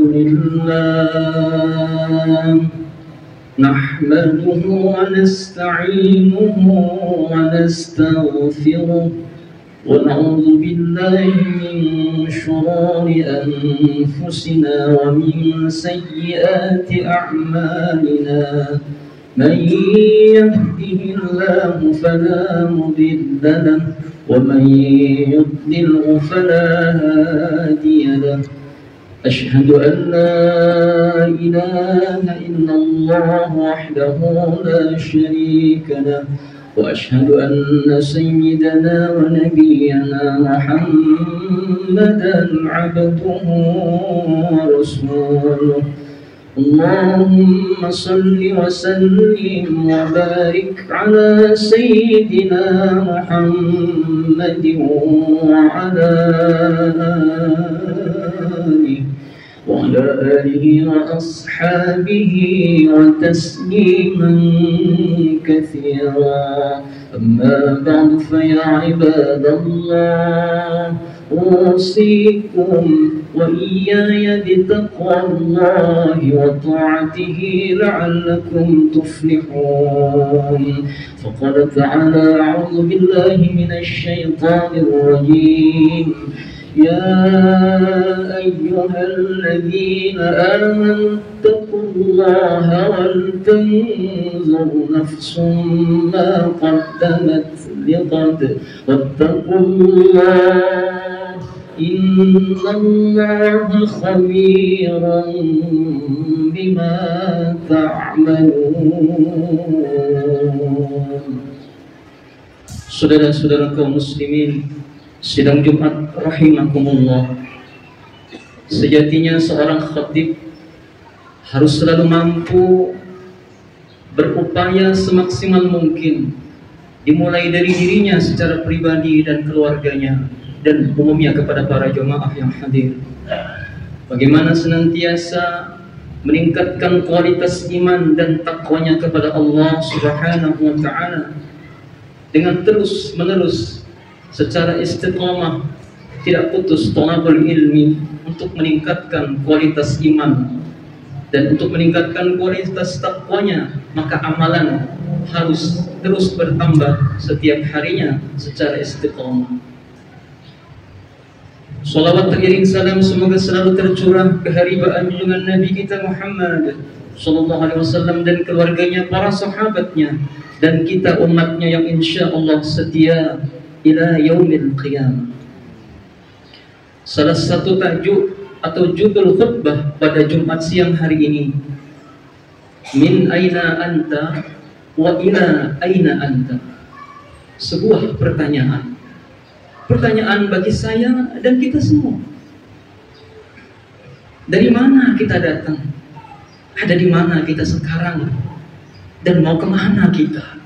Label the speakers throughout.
Speaker 1: لله نحمده ونستعينه ونستغفره ونعوذ بالله من شرور أنفسنا ومن سيئات أعمالنا من يهده الله فلا مضل له ومن يضلله فلا هادي له أشهد أن لا إله إلا الله وحده لا شريك له وأشهد أن سيدنا ونبينا محمدا عبده ورسوله اللهم صل وسلم وبارك على سيدنا محمد وعلى آله وأصحابه وتسليما كثيرا أما بعد فيا عباد الله أوصيكم وإياي بتقوى الله وطاعته لعلكم تفلحون فقال تعالى أعوذ بالله من الشيطان الرجيم يا أيها الذين آمنوا اتقوا الله ولتنظر نفس ما قدمت لغد واتقوا الله إن الله خبير بما تعملون. Saudara-saudara kaum muslimin sidang Jumat rahimakumullah, sejatinya seorang khatib harus selalu mampu berupaya semaksimal mungkin, dimulai dari dirinya secara pribadi dan keluarganya, dan umumnya kepada para jemaah yang hadir, bagaimana senantiasa meningkatkan kualitas iman dan takwanya kepada Allah Subhanahu wa ta'ala dengan terus menerus secara istiqamah, tidak putus thalabul ilmi untuk meningkatkan kualitas iman dan untuk meningkatkan kualitas takwanya. Maka amalan harus terus bertambah setiap harinya secara istiqamah. Salawat teriring salam semoga selalu tercurah keharibaan junjungan Nabi kita Muhammad sallallahu alaihi wasallam dan keluarganya, para sahabatnya, dan kita umatnya yang insya Allah setia ila yaumil qiyamah. Salah satu tajuk atau judul khutbah pada Jumat siang hari ini, min aina anta wa ila aina anta. Sebuah pertanyaan bagi saya dan kita semua. Dari mana kita datang? Ada di mana kita sekarang? Dan mau kemana kita?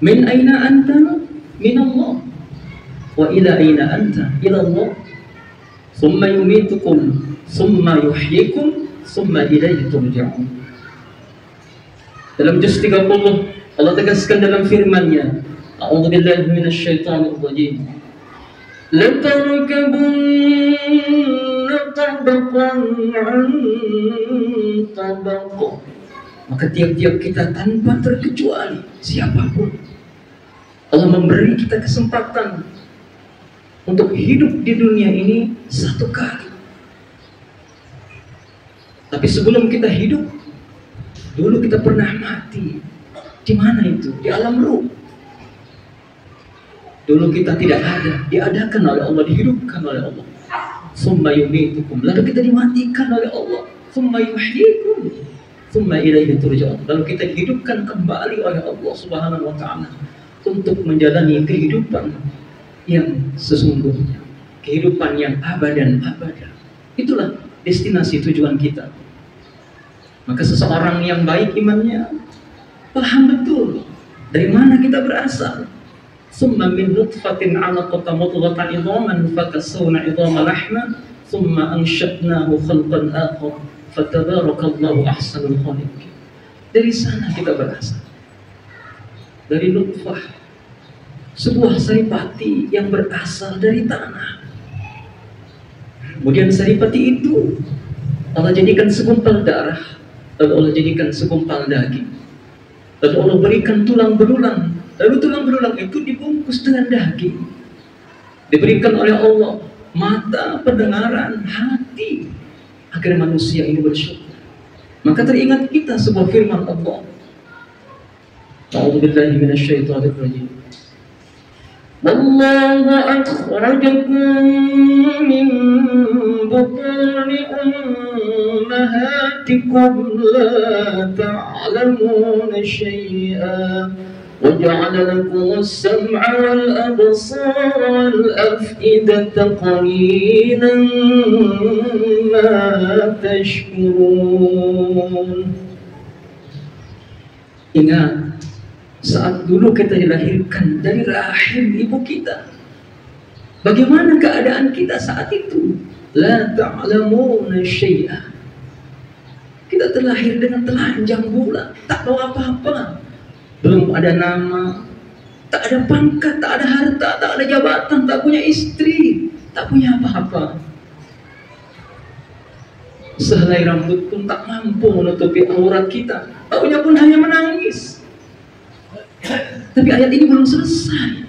Speaker 1: Min aina anta? Min Allah. Wa ila aina anta? Ila Allah. Thumma yumitukum, thumma yuhyikum, thumma ilaihi turja'un. Dalam juz 30 Allah tegaskan dalam firman-Nya, A'udzu billahi minasyaitonir rajim. La tarkabunna tabaqan 'an tabaq. Maka tiap-tiap kita tanpa terkecuali siapapun, Allah memberi kita kesempatan untuk hidup di dunia ini satu kali. Tapi sebelum kita hidup, dulu kita pernah mati. Di mana itu? Di alam ruh. Dulu kita tidak ada, diadakan oleh Allah, dihidupkan oleh Allah. Tsumma yumitukum, lalu kita dimatikan oleh Allah. Tsumma yuhyikum, tsumma ilaihi turja'un. Lalu kita dihidupkan kembali oleh Allah Subhanahu wa ta'ala untuk menjalani kehidupan yang sesungguhnya, kehidupan yang abadan abada. Itulah destinasi tujuan kita. Maka seseorang yang baik imannya paham betul dari mana kita berasal. Summa min nutfatin 'alaqatan mudghatan idhaman fakasawna idhama lahma thumma ansha'nahu khalqan akhar fatabarakallahu ahsanul khaliqin. Dari sana kita berasal. Dari nutfah, sebuah saripati yang berasal dari tanah. Kemudian saripati itu Allah jadikan segumpal darah, lalu Allah jadikan segumpal daging, lalu Allah berikan tulang belulang, lalu tulang belulang itu dibungkus dengan daging. Diberikan oleh Allah mata, pendengaran, hati, agar manusia ini bersyukur. Maka teringat kita sebuah firman Allah. A'udzubillahi minasyaitonir rajim. Wallahu akhrajakum min butuni ummahatikum la ta'lamuna syai'an وجعل لكم السمع والأبصار والأفئدة قليلا ما تشكرون. Ingat, saat dulu kita dilahirkan dari rahim ibu kita, bagaimana keadaan kita saat itu? La ta'lamuna syai'a. Kita terlahir dengan telanjang bulat, tak tahu apa-apa. Belum ada nama, tak ada pangkat, tak ada harta, tak ada jabatan, tak punya istri, tak punya apa-apa. Sehelai rambut pun tak mampu menutupi aurat kita, taunya pun hanya menangis. Tapi ayat ini belum selesai.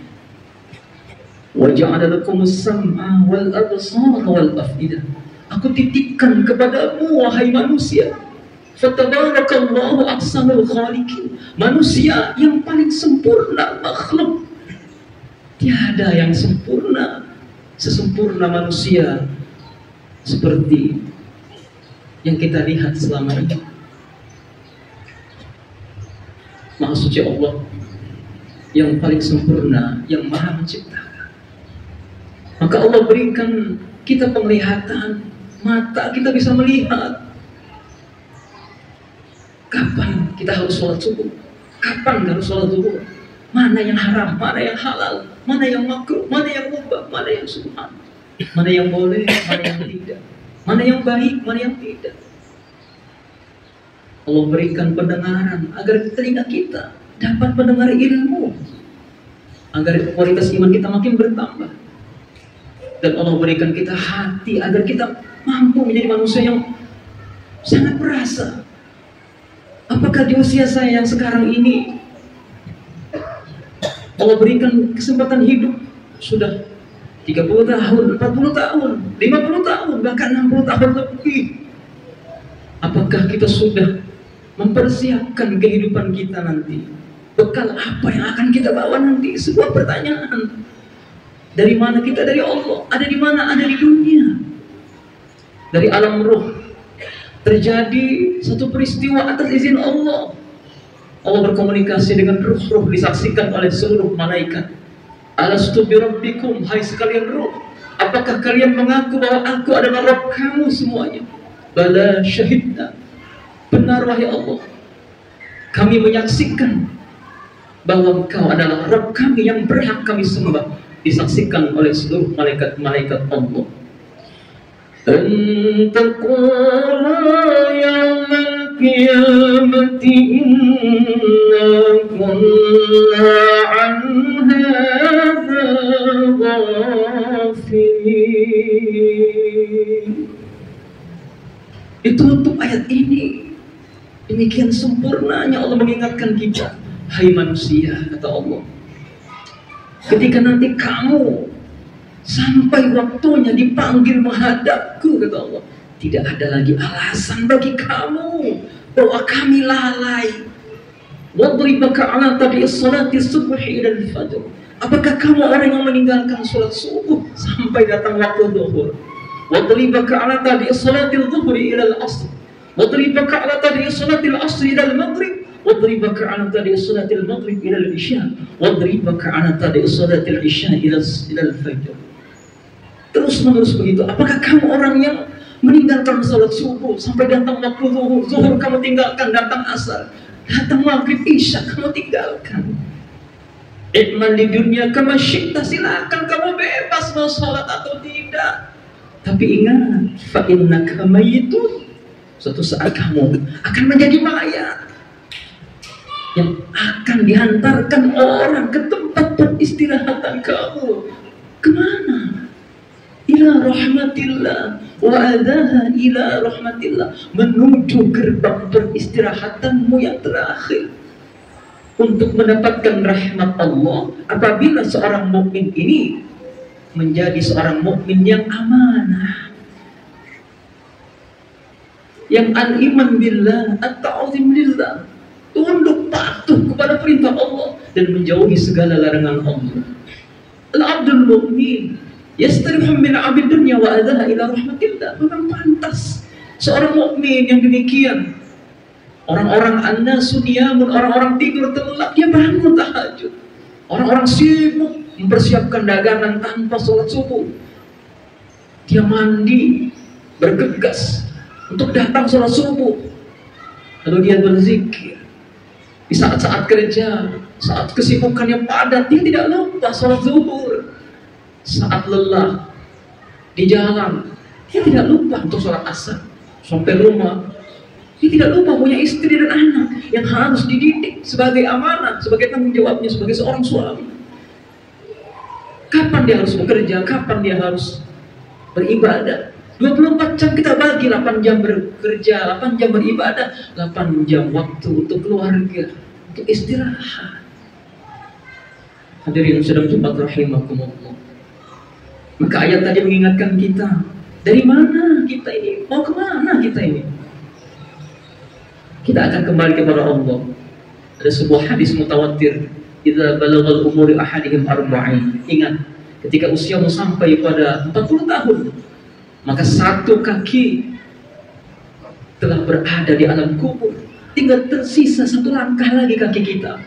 Speaker 1: Wa ja'ala lakumus sam'a wal absara wal af'idah. Aku titipkan kepadamu wahai manusia, fatabarakallahu ahsanul khaliqin. Manusia yang paling sempurna makhluk. Tiada yang sempurna sesempurna manusia seperti yang kita lihat selama ini. Maha suci Allah yang paling sempurna, yang maha menciptakan. Maka Allah berikan kita penglihatan, mata kita bisa melihat. Kapan kita harus sholat subuh? Kapan harus sholat zuhur? Mana yang haram, mana yang halal, mana yang makruh, mana yang mubah, mana yang sunat, mana yang boleh, mana yang tidak, mana yang baik, mana yang tidak. Allah berikan pendengaran agar telinga kita dapat mendengar ilmu, agar kualitas iman kita makin bertambah. Dan Allah berikan kita hati agar kita mampu menjadi manusia yang sangat perasa. Apakah di usia saya yang sekarang ini Allah berikan kesempatan hidup sudah 30 tahun, 40 tahun, 50 tahun, bahkan 60 tahun lebih. Apakah kita sudah mempersiapkan kehidupan kita nanti? Bekal apa yang akan kita bawa nanti? Sebuah pertanyaan. Dari mana kita? Dari Allah. Ada di mana? Ada di dunia. Dari alam ruh terjadi satu peristiwa atas izin Allah. Allah berkomunikasi dengan ruh-ruh, disaksikan oleh seluruh malaikat. Alastu bi rabbikum, hai sekalian ruh, apakah kalian mengaku bahwa aku adalah Rabb kamu semuanya? Bala syahidna, benar wahai Allah, kami menyaksikan bahwa engkau adalah Rabb kami yang berhak kami sembah. Disaksikan oleh seluruh malaikat-malaikat Allah. Antaqula yawmal qiyamati inna kunna an hadza ghafilin. Itu untuk ayat ini. Demikian sempurnanya Allah mengingatkan kita. Hai manusia, kata Allah, ketika nanti kamu sampai waktunya dipanggil menghadapku, kata Allah, tidak ada lagi alasan bagi kamu bahwa kami lalai. Wadribaka ala tadi salati subhi ila al-fajr. Apakah kamu orang yang meninggalkan salat subuh sampai datang waktu zuhur? Wadribaka ala tadi salati al-dhuhri ila al-asr. Wadribaka ala tadi salati al-asr ila al-maghrib. Wadribaka ala tadi salati al-maghrib ila al-isya. Wadribaka ala tadi salati al-isya ila al-fajr. Terus menerus begitu. Apakah kamu orang yang meninggalkan salat subuh sampai datang waktu zuhur? Zuhur kamu tinggalkan, datang asar, datang maghrib, isya kamu tinggalkan. Ikmal di dunia kama syi'ta, silakan kamu bebas mau salat atau tidak. Tapi ingat, fa innaka mayyitun, suatu saat kamu akan menjadi mayat yang akan dihantarkan orang ke tempat peristirahatan kamu. Kemana? ila rahmatillah wa adaha ila rahmatillah, menuju gerbang peristirahatan yang terakhir untuk mendapatkan rahmat Allah. Apabila seorang mukmin ini menjadi seorang mukmin yang amanah, yang al-iman billah, at-ta'zim lillah, tunduk patuh kepada perintah Allah dan menjauhi segala larangan Allah. Al-abdul mu'min yastarihu min 'abid dunya wa adaha ila rahmatillah. Memang pantas seorang mukmin yang demikian. Orang-orang annasu niyamun, orang-orang tidur terlelap, dia bangun tahajud. Orang-orang sibuk mempersiapkan dagangan tanpa sholat subuh, dia mandi bergegas untuk datang sholat subuh, lalu dia berzikir. Di saat-saat kerja, saat kesibukan yang padat, dia tidak lupa sholat zuhur. Saat lelah di jalan, dia tidak lupa untuk sholat asar. Sampai rumah, dia tidak lupa punya istri dan anak yang harus dididik sebagai amanah, sebagai tanggung jawabnya sebagai seorang suami. Kapan dia harus bekerja, kapan dia harus beribadah. 24 jam kita bagi, 8 jam bekerja, 8 jam beribadah, 8 jam waktu untuk keluarga, untuk istirahat. Hadirin sedang Jumat rahimakumullah. Maka ayat tadi mengingatkan kita, dari mana kita ini? Mau kemana kita ini? Kita akan kembali kepada Allah. Ada sebuah hadis mutawatir, idza balagal umuri ahadihim arba'in. Ingat, ketika usiamu sampai pada 40 tahun, maka satu kaki telah berada di alam kubur, tinggal tersisa satu langkah lagi kaki kita.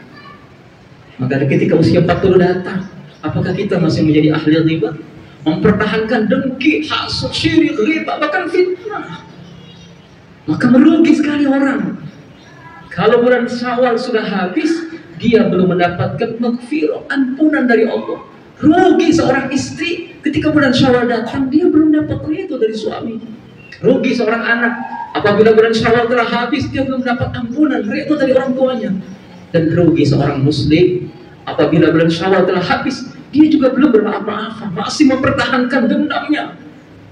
Speaker 1: Maka ketika usia 40 datang, apakah kita masih menjadi ahli ghibah, mempertahankan dengki, hasad, syirik, ghibah, bahkan fitnah? Maka merugi sekali orang. Kalau bulan Syawal sudah habis, dia belum mendapatkan maghfirah, ampunan dari Allah. Rugi seorang istri ketika bulan Syawal datang, dia belum dapat ridho dari suami. Rugi seorang anak apabila bulan Syawal telah habis, dia belum dapat ampunan, ridho dari orang tuanya. Dan rugi seorang muslim apabila bulan Syawal telah habis, dia juga belum bermaaf-maafan, masih mempertahankan dendamnya.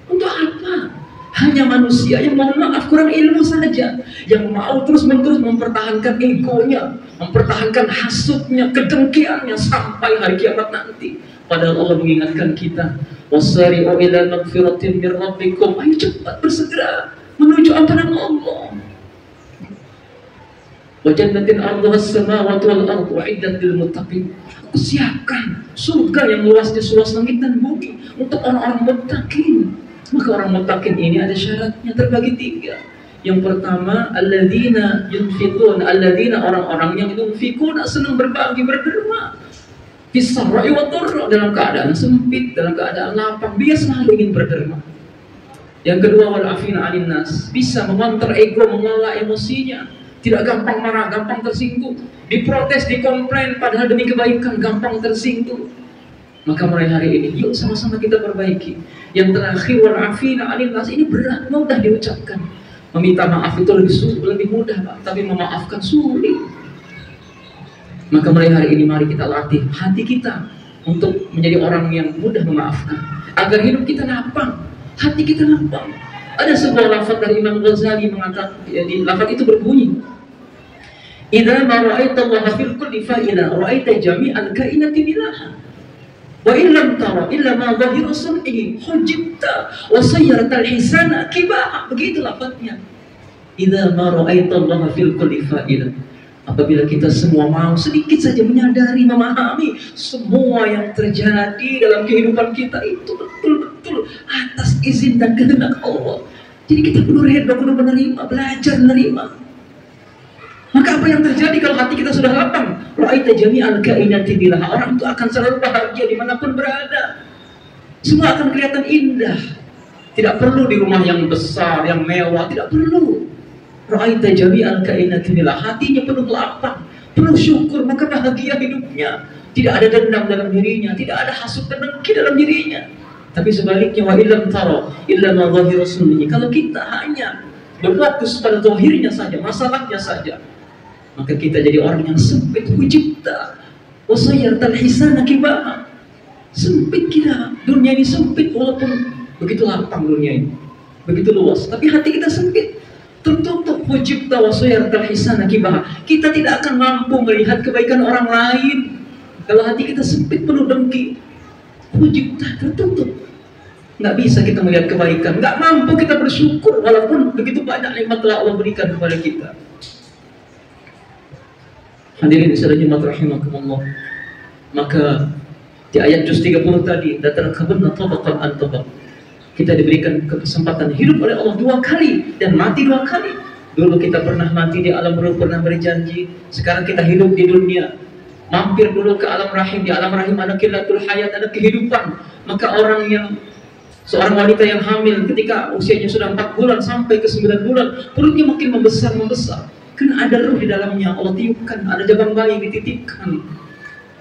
Speaker 1: Untuk apa? Hanya manusia yang mohon maaf kurang ilmu saja, yang mau terus-menerus mempertahankan egonya, mempertahankan hasutnya, kedengkiannya sampai hari kiamat nanti. Padahal Allah mengingatkan kita, wasari'u ila magfiratin min rabbikum, ayo cepat bersegera menuju ampunan Allah. Wa jannatin 'arduha as-samawati wal ardu u'iddat lil muttaqin. Aku siapkan surga yang luasnya seluas langit dan bumi untuk orang-orang muttaqin. Maka orang muttaqin ini ada syaratnya, terbagi 3. Yang pertama, alladzina yunfiqun, alladzina orang-orang yang yunfiqun, senang berbagi, berderma. Fisarra'i wa dharra, dalam keadaan sempit, dalam keadaan lapang, dia selalu ingin berderma. Yang kedua, wal afina 'anil nas, bisa mengontrol ego, mengelola emosinya, tidak gampang marah, gampang tersinggung, diprotes, dikomplain, padahal demi kebaikan gampang tersinggung. Maka mulai hari ini, yuk sama-sama kita perbaiki. Yang terakhir, wal afina 'anil nas, ini berat, mudah diucapkan. Meminta maaf itu lebih mudah, Pak, tapi memaafkan sulit. Maka mulai hari ini mari kita latih hati kita untuk menjadi orang yang mudah memaafkan, agar hidup kita lapang, hati kita lapang. Ada sebuah lafaz dari Imam Ghazali mengatakan, lafaz itu berbunyi, idza ma ra'aita Allah fil kulli fa'ila ra'aita jami'al kainati bilaha wa in lam tara illa ma zahiru sun'ihi hujibta wa sayyarta al-hisana kibaha. Begitu lafaznya, idza ma ra'aita Allah fil kulli fa'ila. Apabila kita semua mau sedikit saja menyadari, memahami semua yang terjadi dalam kehidupan kita itu betul-betul atas izin dan kehendak Allah. Jadi kita perlu redha, perlu menerima, belajar menerima. Maka apa yang terjadi kalau hati kita sudah lapang? Ra'aita jami'al kainati bilaha, orang itu akan selalu bahagia dimanapun berada. Semua akan kelihatan indah. Tidak perlu di rumah yang besar, yang mewah, tidak perlu. Ra'aita jami'al kainati bilaha, hatinya penuh lapang, penuh syukur, maka bahagia hidupnya. Tidak ada dendam dalam dirinya, tidak ada hasud dan dengki dalam dirinya. Tapi sebaliknya, wa illam tara illa ma zahiru sunnihi, kalau kita hanya berfokus pada zahirnya saja, masalahnya saja, maka kita jadi orang yang sempit, hujibta wasayyartal hisana kibaha. Sempit kita, dunia ini sempit, walaupun Begitu lapang dunia ini, begitu luas. Tapi hati kita sempit, tertutup. Hujibta wasuyar terhisana kibah. Kita tidak akan mampu melihat kebaikan orang lain kalau hati kita sempit, penuh dengki. Hujibta, tertutup. Nggak bisa kita melihat kebaikan, nggak mampu kita bersyukur walaupun begitu banyak nikmat telah Allah berikan kepada kita. Hadirin sekalian jemaat rahimakumullah. Maka di ayat juz 30 tadi, datarkabunna tabaqan an tabaq. Kita diberikan kesempatan hidup oleh Allah 2 kali dan mati 2 kali. Dulu kita pernah mati di alam ruh, pernah berjanji. Sekarang kita hidup di dunia. Mampir dulu ke alam rahim. Di alam rahim ada qillatul hayat, ada kehidupan. Maka seorang wanita yang hamil ketika usianya sudah 4 bulan sampai ke 9 bulan, perutnya makin membesar. Karena ada ruh di dalamnya, Allah tiupkan, ada jabang bayi dititipkan.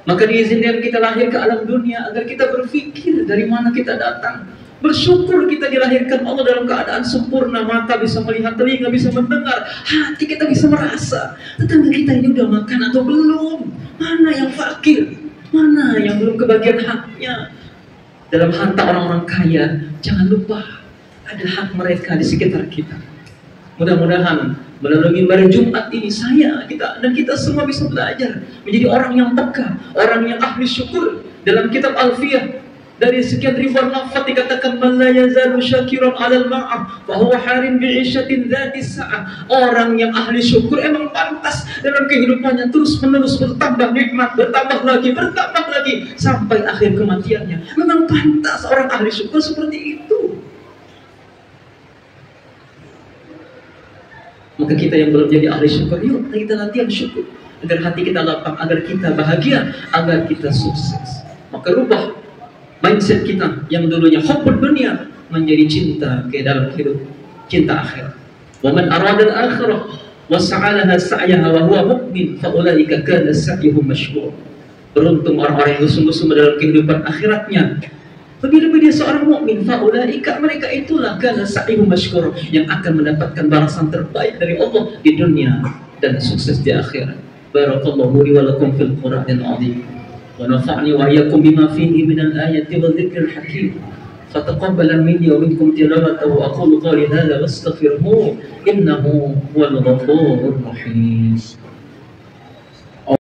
Speaker 1: Maka diizinkan kita lahir ke alam dunia agar kita berpikir dari mana kita datang. Bersyukur kita dilahirkan Allah dalam keadaan sempurna. Mata bisa melihat, telinga bisa mendengar, hati kita bisa merasa. Tetangga kita ini udah makan atau belum? Mana yang fakir? Mana yang belum kebagian haknya? Dalam harta orang-orang kaya, jangan lupa ada hak mereka di sekitar kita. Mudah-mudahan melalui mimbar Jumat ini kita semua bisa belajar menjadi orang yang peka, orang yang ahli syukur. Dalam kitab Alfiyah, dari sekian ribuan lafaz dikatakan man la yazalu syakiran 'alal ma'am fa huwa harin bi'ishatin dzatis sa'ah. Orang yang ahli syukur emang pantas dalam kehidupannya terus-menerus bertambah nikmat, bertambah lagi sampai akhir kematiannya. Memang pantas orang ahli syukur seperti itu. Maka kita yang belum jadi ahli syukur, yuk kita latihan syukur agar hati kita lapang, agar kita bahagia, agar kita sukses. Maka rubah mindset kita yang dulunya hubbud dunia menjadi cinta ke dalam hidup, cinta akhirat. Wa man arada al-akhirah wa sa'alaha sa'yaha wa huwa mu'min fa ulaika kana sa'yuhum mashkur. Beruntung orang-orang yang sungguh-sungguh dalam kehidupan akhiratnya. Lebih-lebih dia seorang mukmin, fa ulaika, mereka itulah kana sa'yuhum mashkur, yang akan mendapatkan balasan terbaik dari Allah di dunia dan sukses di akhirat. Barakallahu li wa lakum fil Qur'anil 'azim. ونفعني وإياكم بما فيه من الآية والذكر الحكيم فتقبل مني ومنكم تلاوته وأقول قولي هذا واستغفروه إنه هو الغفور الرحيم.